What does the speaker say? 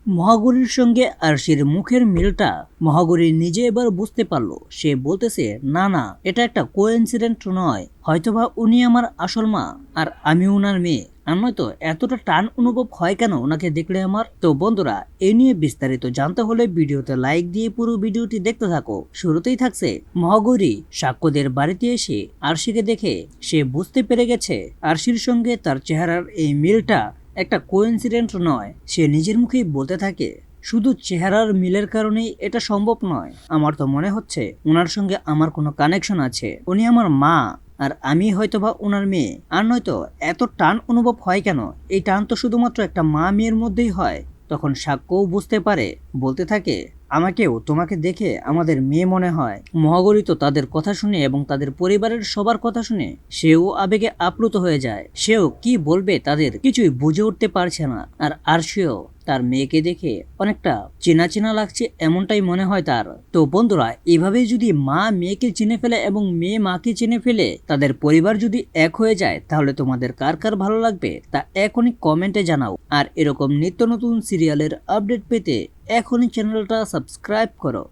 মহাগরীর সঙ্গে আরশির মুখের মিলটা মহাগরী নিজে এবার বুঝতে পারলো। সে বলতেছে, না না, এটা একটা কোইন্সিডেন্ট নয়, হয়তোবা উনি আমার আসল মা আর আমি উনার মেয়ে। আর নয়তো এতটা টান অনুভব হয় কেন ওনাকে দেখলে আমার। তো বন্ধুরা, এই নিয়ে বিস্তারিত জানতে হলে ভিডিওতে লাইক দিয়ে পুরো ভিডিওটি দেখতে থাকো। শুরুতেই থাকছে মহাগৌরী সাক্ষ্যদের বাড়িতে এসে আরশিকে দেখে সে বুঝতে পেরে গেছে আরশির সঙ্গে তার চেহারার এই মিলটা একটা কোইন্সিডেন্ট নয়। সে নিজের মুখেই বলতে থাকে, শুধু চেহারার মিলের কারণেই এটা সম্ভব নয়, আমার তো মনে হচ্ছে ওনার সঙ্গে আমার কোনো কানেকশন আছে। উনি আমার মা আর আমি হয়তোবা ওনার মেয়ে। আর নয়তো এত টান অনুভব হয় কেন? এই টান তো শুধুমাত্র একটা মা মেয়ের মধ্যেই হয়। তখন সাক্ষ্যও বুঝতে পারে, বলতে থাকে, আমাকেও তোমাকে দেখে আমাদের মেয়ে মনে হয়। মহাগরী তো তাদের কথা শুনে এবং তাদের পরিবারের সবার কথা শুনে সেও আবেগে আপ্লুত হয়ে যায়। সেও কি বলবে তাদের কিছুই বুঝে উঠতে পারছে না। আর আরশিও তার মেয়েকে দেখে অনেকটা চেনা চেনা লাগছে, এমনটাই মনে হয় তার। তো বন্ধুরা, এভাবেই যদি মা মেয়েকে চিনে ফেলে এবং মেয়ে মাকে চিনে ফেলে, তাদের পরিবার যদি এক হয়ে যায়, তাহলে তোমাদের কার কার ভালো লাগবে তা এখনই কমেন্টে জানাও। আর এরকম নিত্য নতুন সিরিয়ালের আপডেট পেতে এখনই চ্যানেলটা সাবস্ক্রাইব করো।